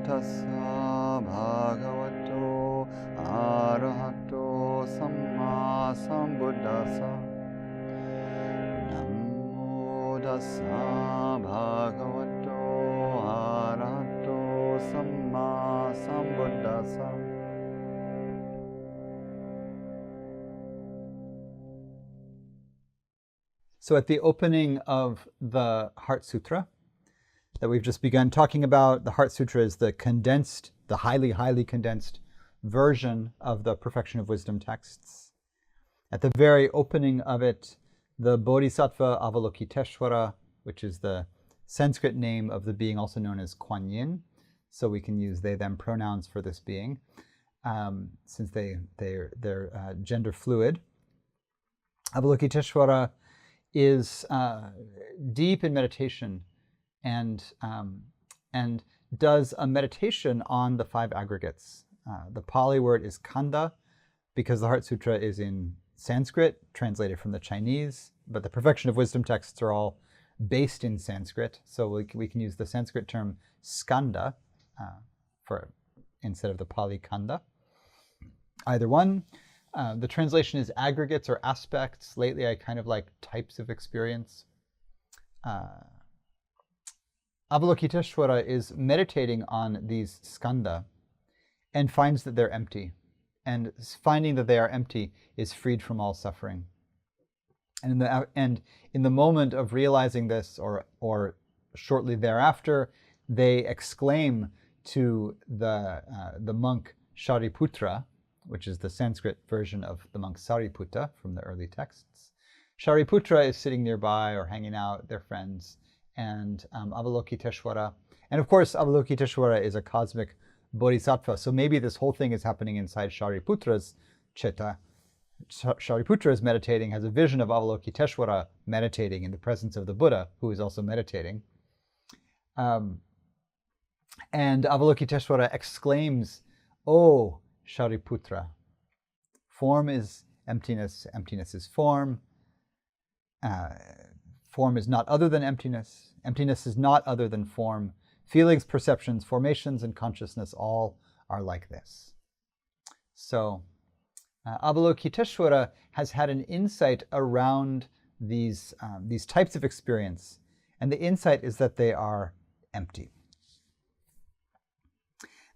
tassa bhagavato arahato samma sambuddhassa. Namo tassa bhagavato arahato samma sambuddhassa. So at the opening of the Heart Sūtra that we've just begun talking about, the Heart Sūtra is the condensed, the highly, highly condensed version of the Perfection of Wisdom texts. At the very opening of it, the Bodhisattva Avalokiteśvara, which is the Sanskrit name of the being also known as Kuan Yin, so we can use they/them pronouns for this being, since they're gender fluid. Avalokiteśvara is deep in meditation and does a meditation on the 5 aggregates. The Pali word is Khandha, because the Heart Sutra is in Sanskrit, translated from the Chinese, but the Perfection of Wisdom texts are all based in Sanskrit, so we can use the Sanskrit term skanda instead of the Pali Khandha. Either one. The translation is aggregates or aspects. Lately, I kind of like types of experience. Avalokiteśvara is meditating on these skanda and finds that they're empty. And finding that they are empty is freed from all suffering. And in the moment of realizing this, or shortly thereafter, they exclaim to the monk Shariputra, which is the Sanskrit version of the monk Sariputta from the early texts. Shariputra is sitting nearby or hanging out with their friends, and Avalokiteśvara. And of course, Avalokiteśvara is a cosmic bodhisattva, so maybe this whole thing is happening inside Shariputra's chitta. Shariputra is meditating, has a vision of Avalokiteśvara meditating in the presence of the Buddha, who is also meditating. And Avalokiteśvara exclaims, "Oh, Shariputra, form is emptiness, emptiness is form. Form is not other than emptiness. Emptiness is not other than form. Feelings, perceptions, formations, and consciousness all are like this." So Avalokiteśvara has had an insight around these types of experience, and the insight is that they are empty.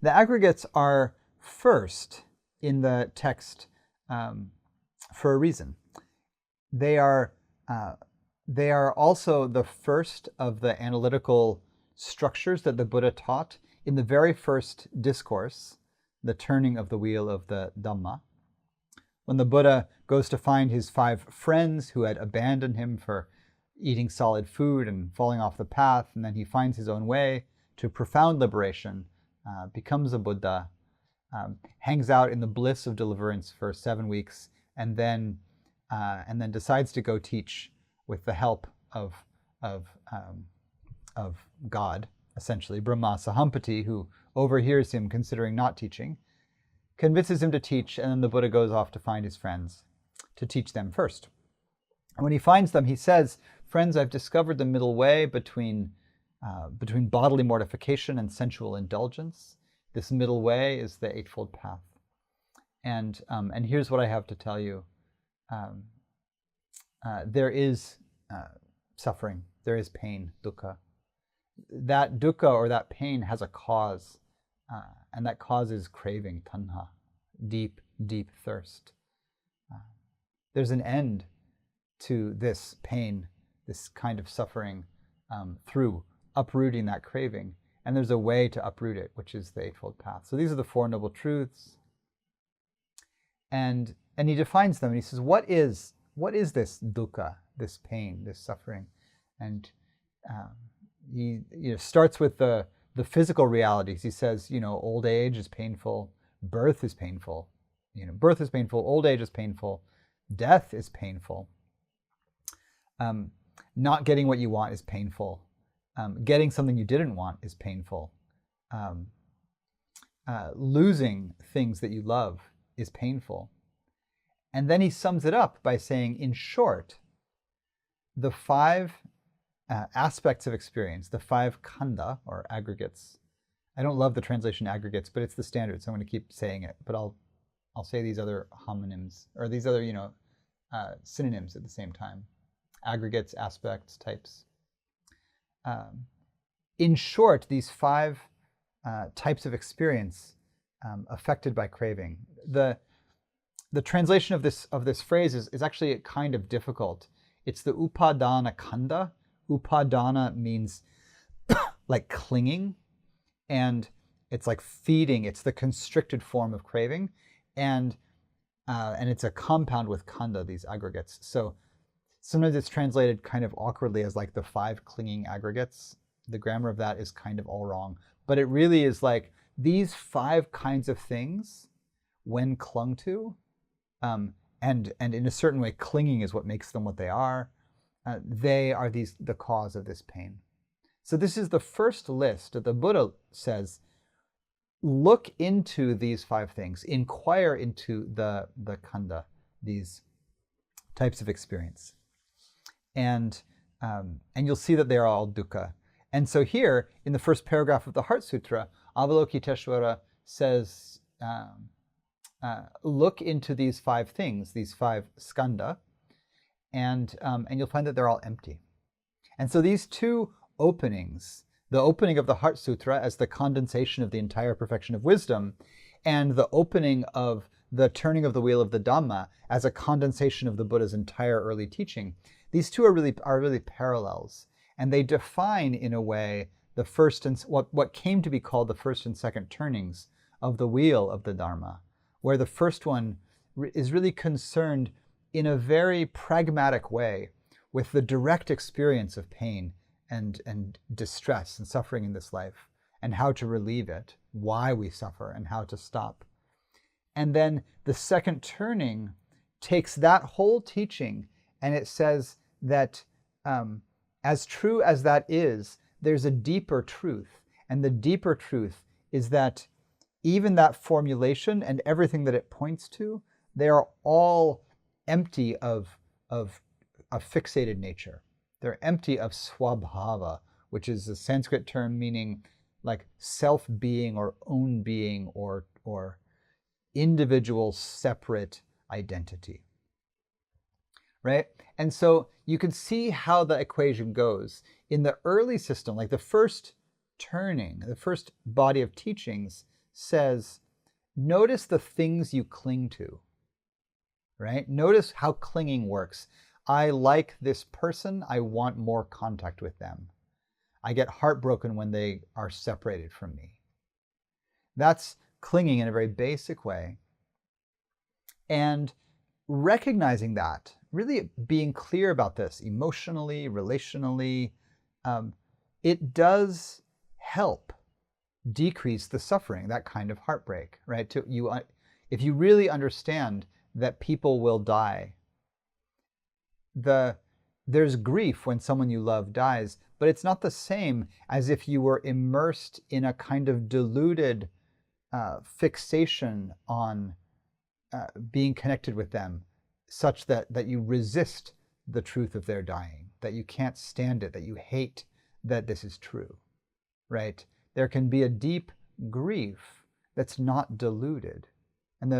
The aggregates are first in the text for a reason. They are also the first of the analytical structures that the Buddha taught in the very first discourse, the turning of the wheel of the Dhamma. When the Buddha goes to find his 5 friends who had abandoned him for eating solid food and falling off the path, and then he finds his own way to profound liberation, becomes a Buddha, hangs out in the bliss of deliverance for 7 weeks, and then decides to go teach with the help of God, essentially Brahma Sahampati, who overhears him considering not teaching, convinces him to teach, and then the Buddha goes off to find his friends to teach them first. And when he finds them, he says, "Friends, I've discovered the middle way between bodily mortification and sensual indulgence. This middle way is the Eightfold Path. And here's what I have to tell you. There is suffering. There is pain, dukkha. That dukkha or that pain has a cause, and that cause is craving, tanha, deep, deep thirst. There's an end to this pain, this kind of suffering, through uprooting that craving. And there's a way to uproot it, which is the Eightfold Path." So these are the 4 Noble Truths. And he defines them, and he says, what is this dukkha, this pain, this suffering? And he starts with the physical realities. He says, old age is painful, birth is painful, birth is painful, old age is painful, death is painful. Not getting what you want is painful. Getting something you didn't want is painful. Losing things that you love is painful. And then he sums it up by saying, in short, the 5 aspects of experience, the 5 khandha, or aggregates, I don't love the translation aggregates, but it's the standard, so I'm going to keep saying it. But I'll say these other homonyms, or these other, synonyms at the same time. Aggregates, aspects, types. In short, these 5 types of experience affected by craving. The translation of this phrase is actually kind of difficult. It's the upadana khandha. Upadana means like clinging, and it's like feeding. It's the constricted form of craving, and it's a compound with khandha, these aggregates. So sometimes it's translated kind of awkwardly as like the 5 clinging aggregates. The grammar of that is kind of all wrong, but it really is like these 5 kinds of things, when clung to, and in a certain way, clinging is what makes them what they are. They are the cause of this pain. So this is the first list that the Buddha says, look into these 5 things, inquire into the khandha, these types of experience. And you'll see that they are all dukkha. And so here, in the first paragraph of the Heart Sūtra, Avalokiteśvara says, look into these 5 things, these 5 skandha, and you'll find that they're all empty. And so these 2 openings, the opening of the Heart Sūtra as the condensation of the entire perfection of wisdom, and the opening of the turning of the wheel of the Dhamma as a condensation of the Buddha's entire early teaching, these 2 are really parallels. And they define, in a way, the first and what came to be called the first and second turnings of the wheel of the Dharma, where the first one is really concerned in a very pragmatic way with the direct experience of pain and distress and suffering in this life, and how to relieve it, why we suffer, and how to stop. And then the second turning takes that whole teaching, and it says that as true as that is, there's a deeper truth. And the deeper truth is that even that formulation and everything that it points to, they are all empty of a fixated nature. They're empty of swabhava, which is a Sanskrit term meaning like self-being or own being or individual separate identity. Right? And so you can see how the equation goes. In the early system, like the first turning, the first body of teachings says, notice the things you cling to, right? Notice how clinging works. I like this person. I want more contact with them. I get heartbroken when they are separated from me. That's clinging in a very basic way. And recognizing that, really being clear about this emotionally, relationally, it does help decrease the suffering, that kind of heartbreak, right? If you really understand that people will die, there's grief when someone you love dies, but it's not the same as if you were immersed in a kind of deluded fixation on being connected with them, such that you resist the truth of their dying, that you can't stand it, that you hate that this is true, right? There can be a deep grief that's not deluded, and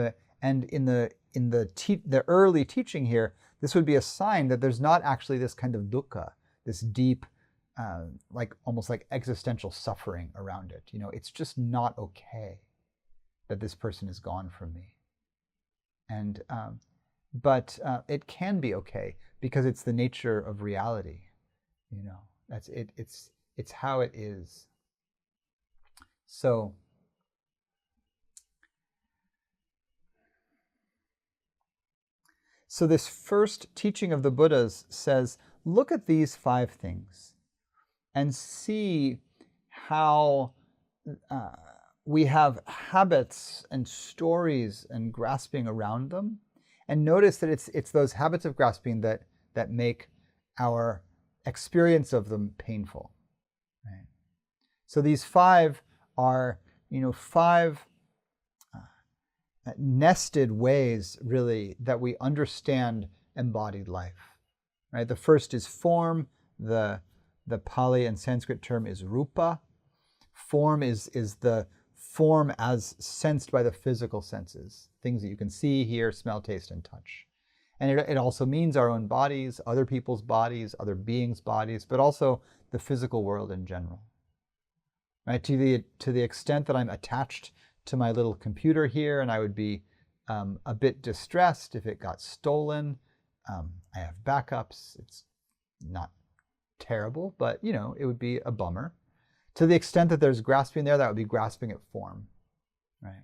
in the early teaching here, this would be a sign that there's not actually this kind of dukkha, this deep, like almost like existential suffering around it. It's just not okay that this person is gone from me, and but it can be okay because it's the nature of reality. That's it. It's how it is. So this first teaching of the Buddhas says, look at these 5 things and see how we have habits and stories and grasping around them. And notice that it's those habits of grasping that make our experience of them painful. Right? So these 5 are, 5 nested ways, really, that we understand embodied life. Right? The first is form. The Pali and Sanskrit term is rupa. Form is the form as sensed by the physical senses, things that you can see, hear, smell, taste, and touch. And it also means our own bodies, other people's bodies, other beings' bodies, but also the physical world in general. Right? To the extent that I'm attached to my little computer here, and I would be a bit distressed if it got stolen. I have backups. It's not terrible, but it would be a bummer. To the extent that there's grasping there, that would be grasping at form, right?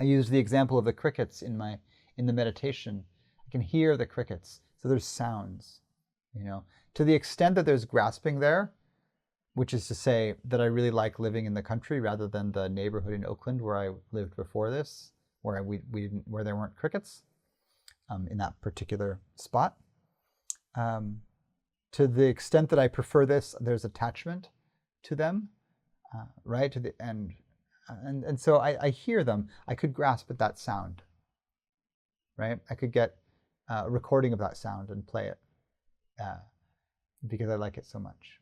I used the example of the crickets in the meditation. I can hear the crickets, so there's sounds, To the extent that there's grasping there, which is to say that I really like living in the country rather than the neighborhood in Oakland where I lived before this, where there weren't crickets in that particular spot. To the extent that I prefer this, there's attachment to them, right? And so I hear them. I could grasp at that sound, right? I could get a recording of that sound and play it because I like it so much.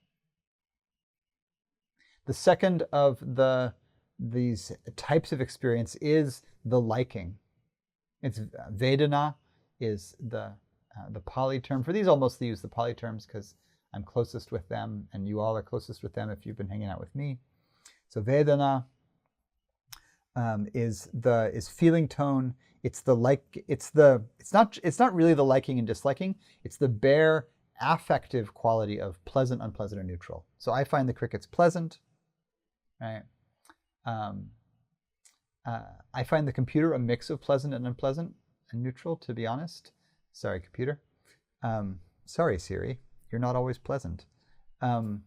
The second of these types of experience is the liking. It's Vedana is the Pali term. For these, I'll mostly use the Pali terms because I'm closest with them, and you all are closest with them if you've been hanging out with me. So Vedana is feeling tone. It's not really the liking and disliking. It's the bare affective quality of pleasant, unpleasant, or neutral. So I find the crickets pleasant, right? I find the computer a mix of pleasant and unpleasant and neutral, to be honest. Sorry, computer. Sorry, Siri. You're not always pleasant. I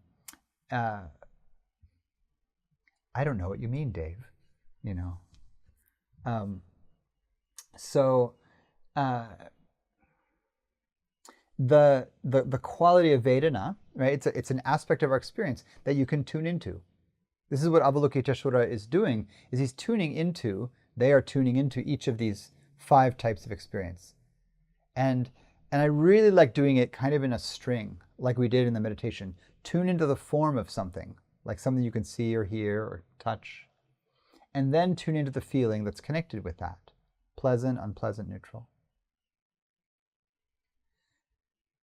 don't know what you mean, Dave. The quality of Vedana, right? It's an aspect of our experience that you can tune into. This is what Avalokiteśvara is doing, is they are tuning into each of these 5 types of experience. And I really like doing it kind of in a string, like we did in the meditation. Tune into the form of something, like something you can see or hear or touch. And then tune into the feeling that's connected with that. Pleasant, unpleasant, neutral.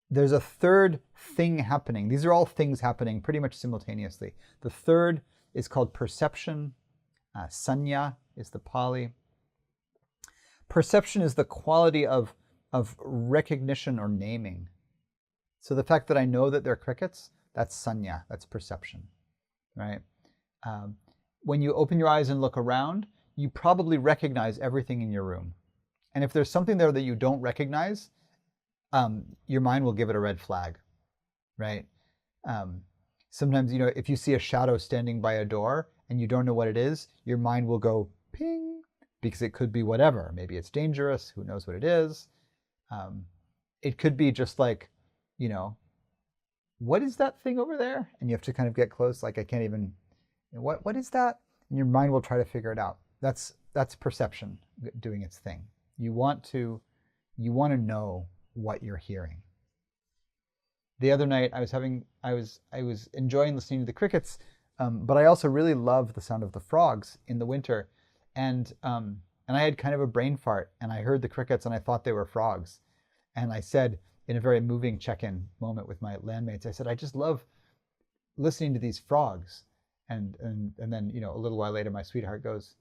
There's a third thing happening. These are all things happening pretty much simultaneously. The third is called perception. Sanya is the Pali. Perception is the quality of recognition or naming. So the fact that I know that they're crickets, that's sanya, that's perception, right? When you open your eyes and look around, you probably recognize everything in your room. And if there's something there that you don't recognize, your mind will give it a red flag, right? Sometimes, if you see a shadow standing by a door and you don't know what it is, your mind will go ping, because it could be whatever. Maybe it's dangerous, who knows what it is. It could be just like, what is that thing over there? And you have to kind of get close, like I can't even, what is that? And your mind will try to figure it out. That's perception doing its thing. You want to know what you're hearing. The other night I was enjoying listening to the crickets, but I also really love the sound of the frogs in the winter. And I had kind of a brain fart, and I heard the crickets and I thought they were frogs. And I said, in a very moving check-in moment with my landmates, I said, I just love listening to these frogs. And then, a little while later, my sweetheart goes,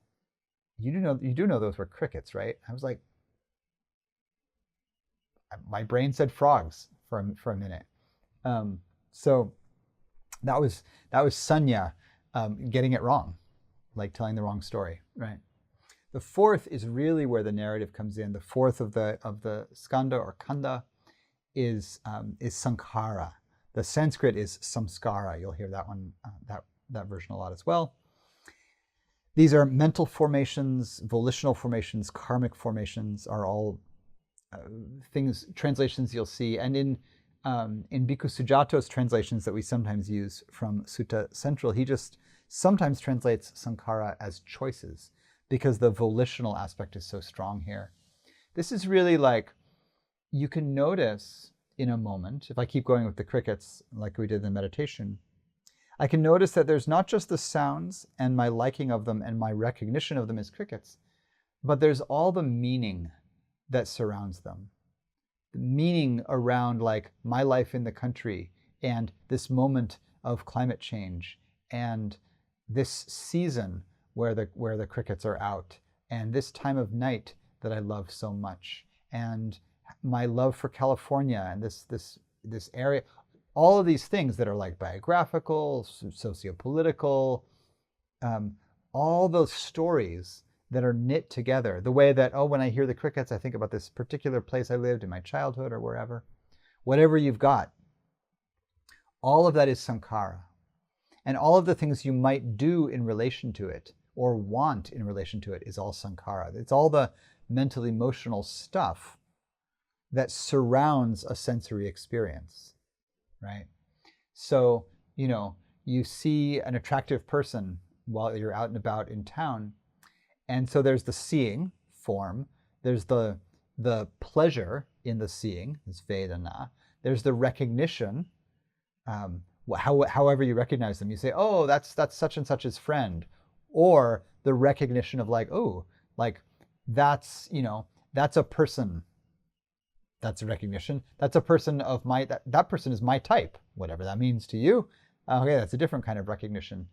you do know those were crickets, right? I was like, my brain said frogs for a minute. So that was Sanya getting it wrong, like telling the wrong story, right? The fourth is really where the narrative comes in. The fourth of the skandha or khandha is sankhara. The Sanskrit is samskara. You'll hear that one, that version a lot as well. These are mental formations, volitional formations, karmic formations are all translations you'll see. And in Bhikkhu Sujato's translations that we sometimes use from Sutta Central, he just sometimes translates sankhara as choices because the volitional aspect is so strong here. This is really like, you can notice in a moment, if I keep going with the crickets like we did in the meditation, I can notice that there's not just the sounds and my liking of them and my recognition of them as crickets, but there's all the meaning that surrounds them. The meaning around like my life in the country and this moment of climate change and this season where the crickets are out and this time of night that I love so much and my love for California and this area. All of these things that are like biographical, sociopolitical, all those stories that are knit together. The way that, oh, when I hear the crickets, I think about this particular place I lived in my childhood or wherever. Whatever you've got, all of that is sankhara. And all of the things you might do in relation to it or want in relation to it is all sankhara. It's all the mental, emotional stuff that surrounds a sensory experience. Right? So, you see an attractive person while you're out and about in town. And so there's the seeing form. There's the pleasure in the seeing, is Vedana. There's the recognition, however you recognize them. You say, oh, that's such and such's friend. Or the recognition of like, oh, like that's a person. That's a recognition. That's a person of that person is my type, whatever that means to you. Okay, that's a different kind of recognition.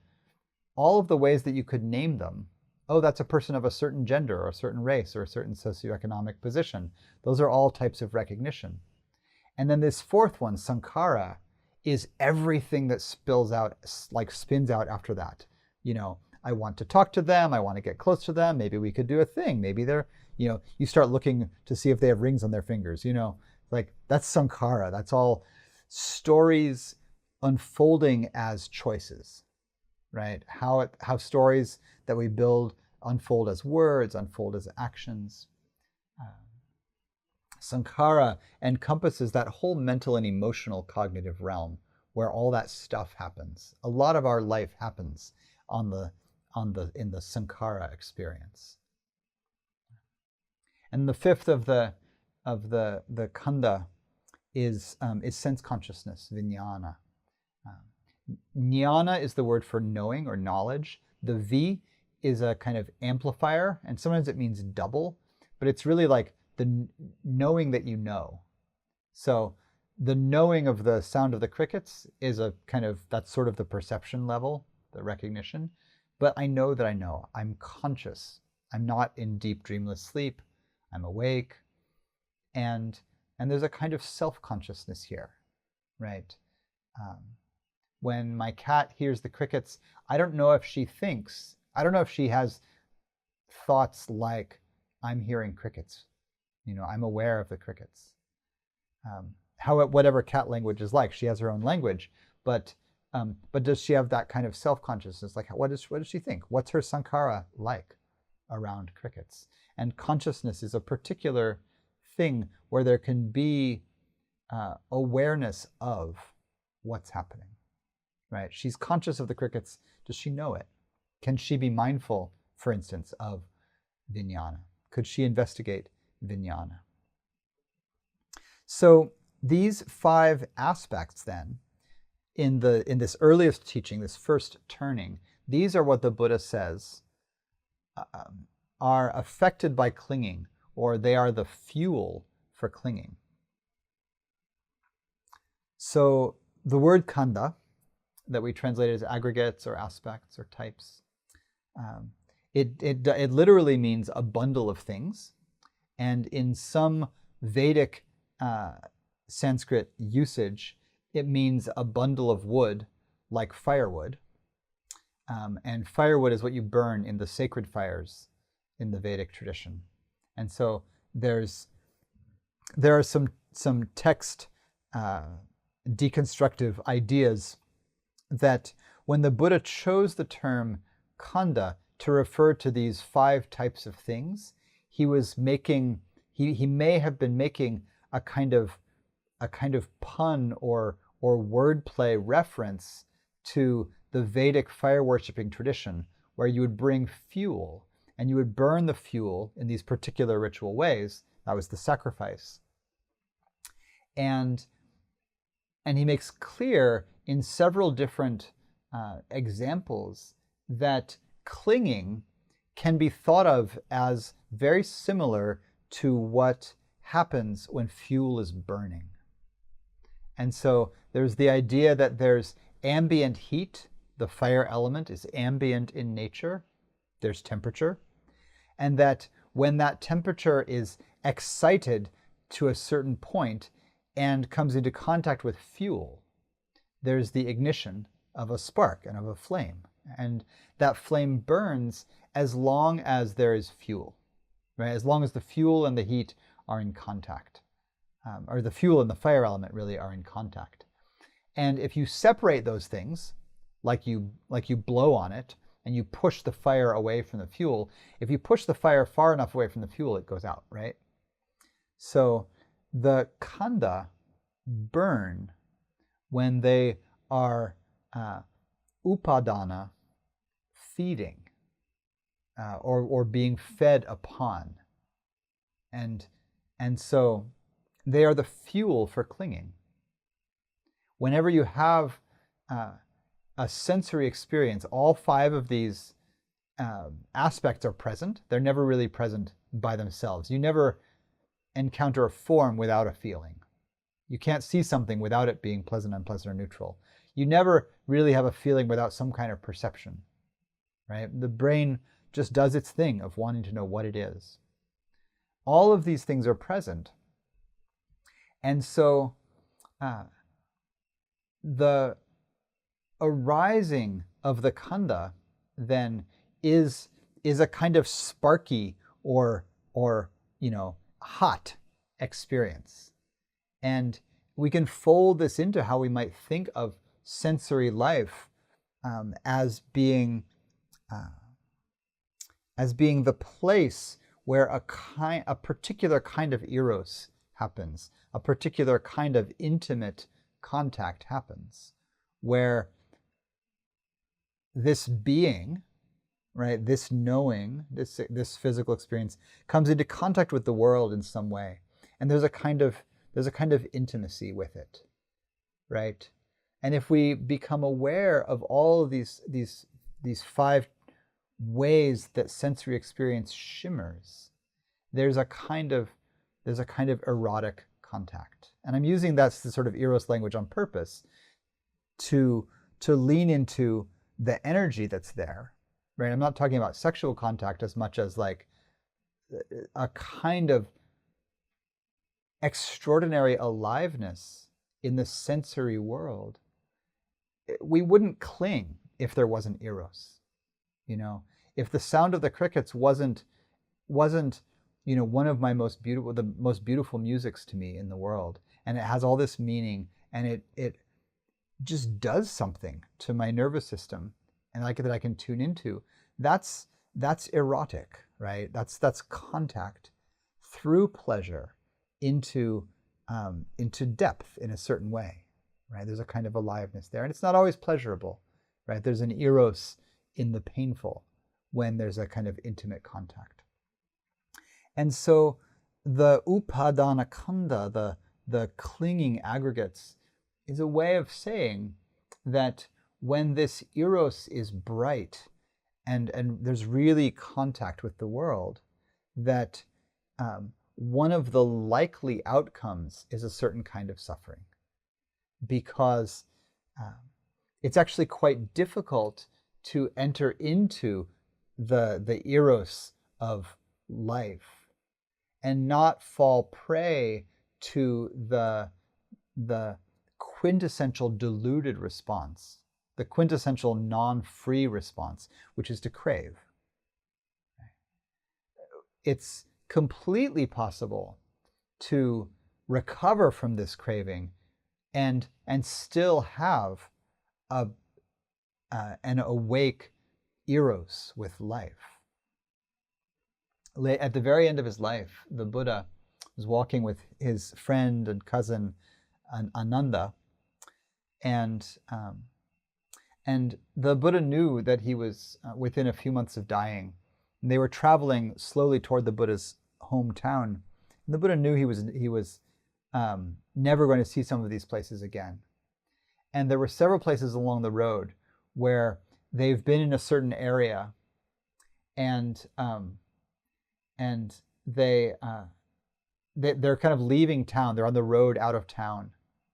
All of the ways that you could name them. Oh, that's a person of a certain gender or a certain race or a certain socioeconomic position. Those are all types of recognition. And then this fourth one, sankhara, is everything that spins out after that. I want to talk to them. I want to get close to them. Maybe we could do a thing. Maybe they're, you start looking to see if they have rings on their fingers, like that's sankhara. That's all stories unfolding as choices, right? How stories that we build unfold as words, unfold as actions. Sankhara encompasses that whole mental and emotional cognitive realm where all that stuff happens. A lot of our life happens in the sankhara experience. And the fifth of the Khandha is sense consciousness, vijnana. Jnana is the word for knowing or knowledge. The V is a kind of amplifier, and sometimes it means double, but it's really like the knowing that you know. So the knowing of the sound of the crickets is that's sort of the perception level, the recognition. But I know that I know. I'm conscious. I'm not in deep dreamless sleep. I'm awake. And there's a kind of self-consciousness here, right? When my cat hears the crickets, I don't know if she has thoughts like, I'm hearing crickets. I'm aware of the crickets. Whatever cat language is like, she has her own language, but does she have that kind of self-consciousness? Like, what does she think? What's her sankhara like around crickets? And consciousness is a particular thing where there can be awareness of what's happening, right? She's conscious of the crickets. Does she know it? Can she be mindful, for instance, of vijnana? Could she investigate vijnana? So these 5 aspects then, in this earliest teaching, this first turning, these are what the Buddha says are affected by clinging, or they are the fuel for clinging. So the word Khandha, that we translated as aggregates or aspects or types, it literally means a bundle of things, and in some Vedic Sanskrit usage, it means a bundle of wood, like firewood. And firewood is what you burn in the sacred fires in the Vedic tradition. And so there are some text deconstructive ideas that when the Buddha chose the term Khandha to refer to these 5 types of things, he may have been making a kind of pun or wordplay reference to the Vedic fire worshipping tradition, where you would bring fuel and you would burn the fuel in these particular ritual ways. That was the sacrifice. And he makes clear in several different examples that clinging can be thought of as very similar to what happens when fuel is burning. And so there's the idea that there's ambient heat. The fire element is ambient in nature. There's temperature. And that when that temperature is excited to a certain point and comes into contact with fuel, there's the ignition of a spark and of a flame. And that flame burns as long as there is fuel, right? As long as the fuel and the heat are in contact. Or the fuel and the fire element really are in contact. And if you separate those things, like you blow on it and you push the fire away from the fuel, if you push the fire far enough away from the fuel, it goes out, right? So the Khandha burn when they are upadana, feeding, or being fed upon. And so they are the fuel for clinging. Whenever you have a sensory experience, all 5 of these aspects are present. They're never really present by themselves. You never encounter a form without a feeling. You can't see something without it being pleasant, unpleasant, or neutral. You never really have a feeling without some kind of perception, right? The brain just does its thing of wanting to know what it is. All of these things are present. And so the arising of the Khandha then is a kind of sparky or hot experience. And we can fold this into how we might think of sensory life as being the place where a particular kind of eros happens, a particular kind of intimate contact happens, where this being, right, this knowing, this physical experience comes into contact with the world in some way, and there's a kind of intimacy with it, right? And if we become aware of all of these 5 ways that sensory experience shimmers, there's a kind of erotic contact. And I'm using that sort of Eros language on purpose to lean into the energy that's there, right? I'm not talking about sexual contact as much as like a kind of extraordinary aliveness in the sensory world. We wouldn't cling if there wasn't Eros. If the sound of the crickets wasn't one of the most beautiful musics to me in the world, and it has all this meaning, and it just does something to my nervous system, and that I can tune into. That's erotic, right? That's contact through pleasure into depth in a certain way, right? There's a kind of aliveness there, and it's not always pleasurable, right? There's an eros in the painful when there's a kind of intimate contact. And so the upadana khandha, the clinging aggregates, is a way of saying that when this eros is bright and there's really contact with the world, that one of the likely outcomes is a certain kind of suffering, because it's actually quite difficult to enter into the eros of life and not fall prey to the quintessential deluded response, the quintessential non-free response, which is to crave. It's completely possible to recover from this craving and still have an awake eros with life. At the very end of his life, the Buddha was walking with his friend and cousin Ananda, and the Buddha knew that he was within a few months of dying. And they were traveling slowly toward the Buddha's hometown. And the Buddha knew he was never going to see some of these places again. And there were several places along the road where they've been in a certain area, and they're kind of leaving town. They're on the road out of town,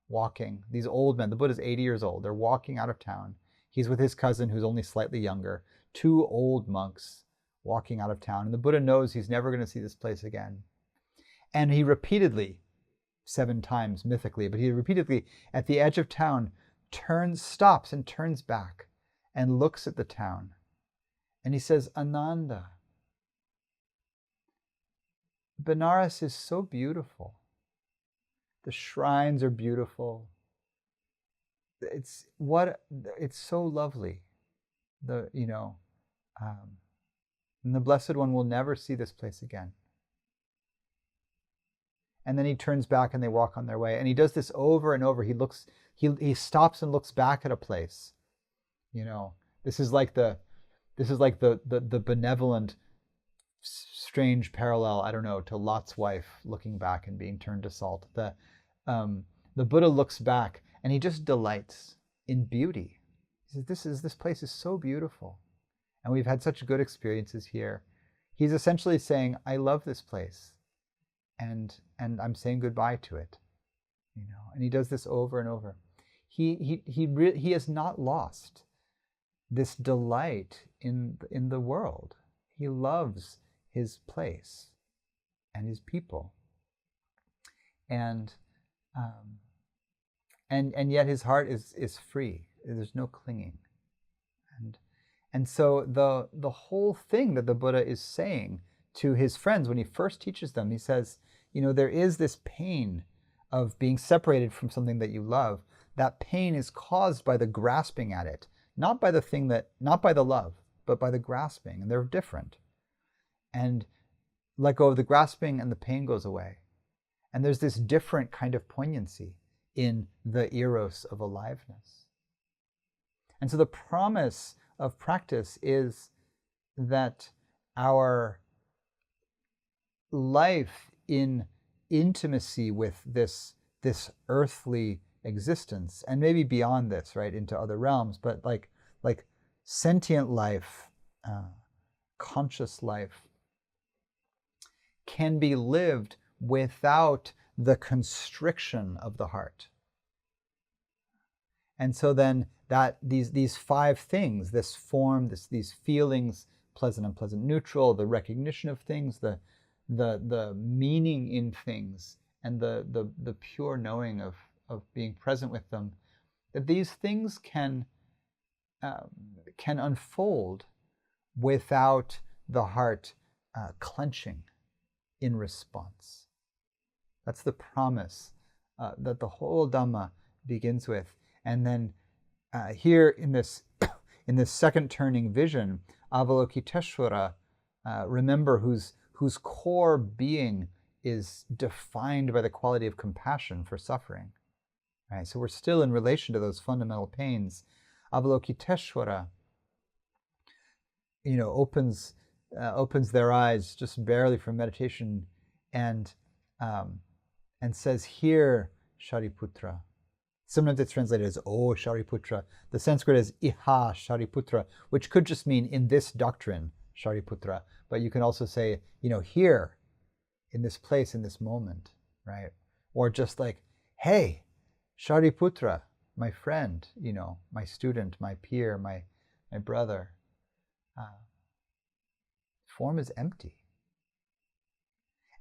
walking. These old men. The Buddha's 80 years old. They're walking out of town. He's with his cousin, who's only slightly younger. 2 old monks walking out of town. And the Buddha knows he's never going to see this place again. And he repeatedly, 7 times mythically, but he repeatedly at the edge of town stops and turns back and looks at the town. And he says, Ananda, Benares is so beautiful. The shrines are beautiful. It's so lovely. And the Blessed One will never see this place again. And then he turns back and they walk on their way. And he does this over and over. He stops and looks back at a place. This is like the benevolent, strange parallel, I don't know, to Lot's wife looking back and being turned to salt. The Buddha looks back and he just delights in beauty. He says, this place is so beautiful. And we've had such good experiences here. He's essentially saying, I love this place. And I'm saying goodbye to it. And he does this over and over. He has not lost this delight in the world. He loves his place and his people, and yet his heart is free. There's no clinging, and so the whole thing that the Buddha is saying to his friends when he first teaches them, he says, there is this pain of being separated from something that you love. That pain is caused by the grasping at it, not by the love, but by the grasping, and they're different. And let go of the grasping and the pain goes away. And there's this different kind of poignancy in the Eros of aliveness. And so the promise of practice is that our life in intimacy with this earthly existence, and maybe beyond this, right, into other realms, but like sentient life, conscious life, can be lived without the constriction of the heart. And so then that these 5 things, this form, these feelings, pleasant, unpleasant, neutral, the recognition of things, the meaning in things, and the pure knowing of being present with them, that these things can unfold without the heart clenching in response. That's the promise that the whole Dhamma begins with. And then here in this second turning vision, Avalokiteśvara, remember, whose core being is defined by the quality of compassion for suffering. Right? So we're still in relation to those fundamental pains. Avalokiteśvara, opens their eyes just barely from meditation, and says, "Hear, Shariputra." Sometimes it's translated as "O Shariputra." The Sanskrit is "Iha Shariputra," which could just mean "in this doctrine, Shariputra." But you can also say, "Here, in this place, in this moment," right? Or just like, "Hey, Shariputra, my friend, my student, my peer, my brother. Form is empty."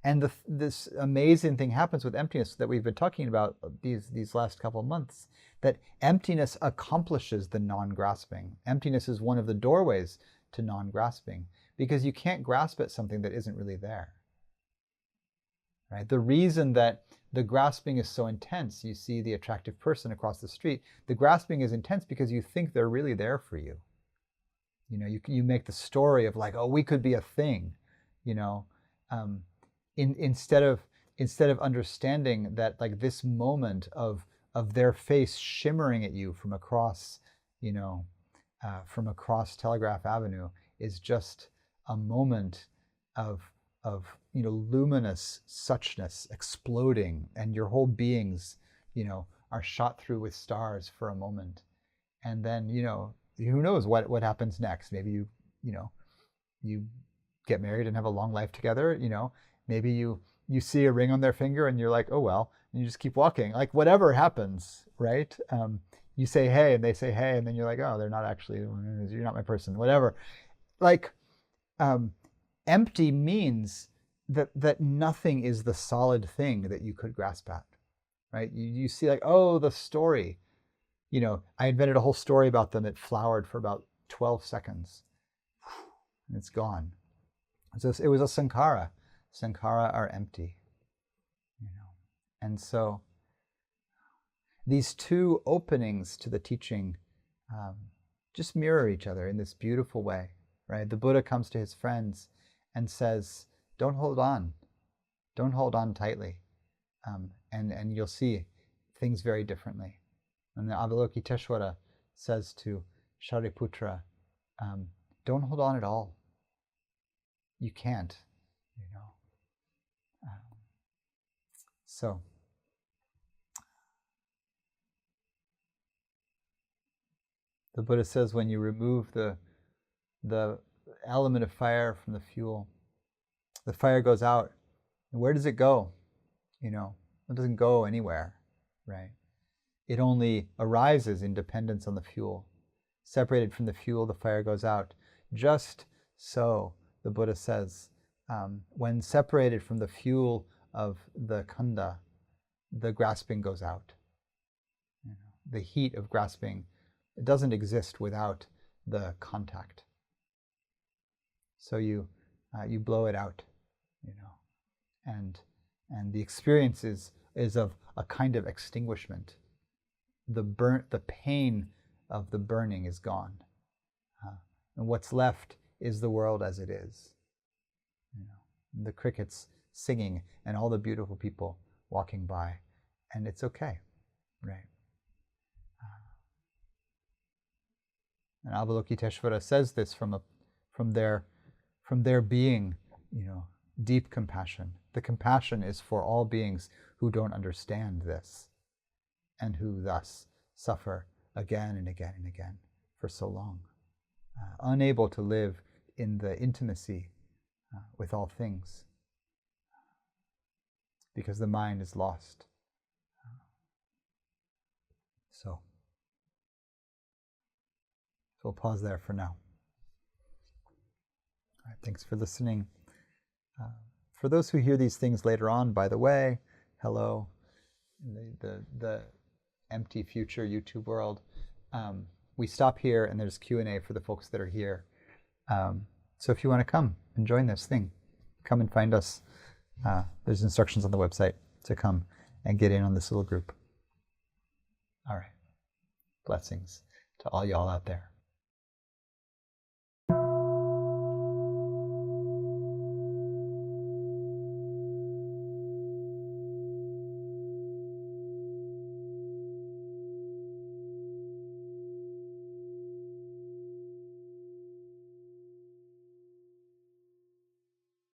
And this amazing thing happens with emptiness that we've been talking about these last couple of months, that emptiness accomplishes the non-grasping. Emptiness is one of the doorways to non-grasping, because you can't grasp at something that isn't really there. Right? The reason that the grasping is so intense, you see the attractive person across the street, the grasping is intense because you think they're really there for you. You make the story of like, oh, we could be a thing, instead of understanding that like this moment of their face shimmering at you from across Telegraph Avenue is just a moment of luminous suchness exploding, and your whole beings are shot through with stars for a moment, and then who knows what happens next? Maybe you get married and have a long life together. Maybe you see a ring on their finger and you're like, oh well, and you just keep walking. Like whatever happens, right? You say hey and they say hey, and then you're like, oh, they're not actually, you're not my person, whatever. Like empty means that nothing is the solid thing that you could grasp at, right? You see like, oh, the story. I invented a whole story about them. It flowered for about 12 seconds. And it's gone. So it was a sankhara. Sankhara are empty. And so these two openings to the teaching just mirror each other in this beautiful way, right? The Buddha comes to his friends and says, don't hold on. Don't hold on tightly. And you'll see things very differently. And the Avalokiteśvara says to Shariputra, don't hold on at all. You can't, So the Buddha says when you remove the element of fire from the fuel, the fire goes out. And where does it go? It doesn't go anywhere, right? It only arises in dependence on the fuel. Separated from the fuel, the fire goes out. Just so, the Buddha says, when separated from the fuel of the Khandha, the grasping goes out. The heat of grasping, it doesn't exist without the contact. So you blow it out, and the experience is of a kind of extinguishment. The pain of the burning is gone, and what's left is the world as it is. The crickets singing and all the beautiful people walking by, and it's okay, right? And Avalokiteśvara says this from their being, deep compassion. The compassion is for all beings who don't understand this, and who thus suffer again and again and again for so long, unable to live in the intimacy with all things, because the mind is lost. So we'll pause there for now. All right, thanks for listening. For those who hear these things later on, by the way, hello, the empty future YouTube world. We stop here and there's Q&A for the folks that are here. So if you want to come and join this thing, come and find us. There's instructions on the website to come and get in on this little group. All right. Blessings to all y'all out there.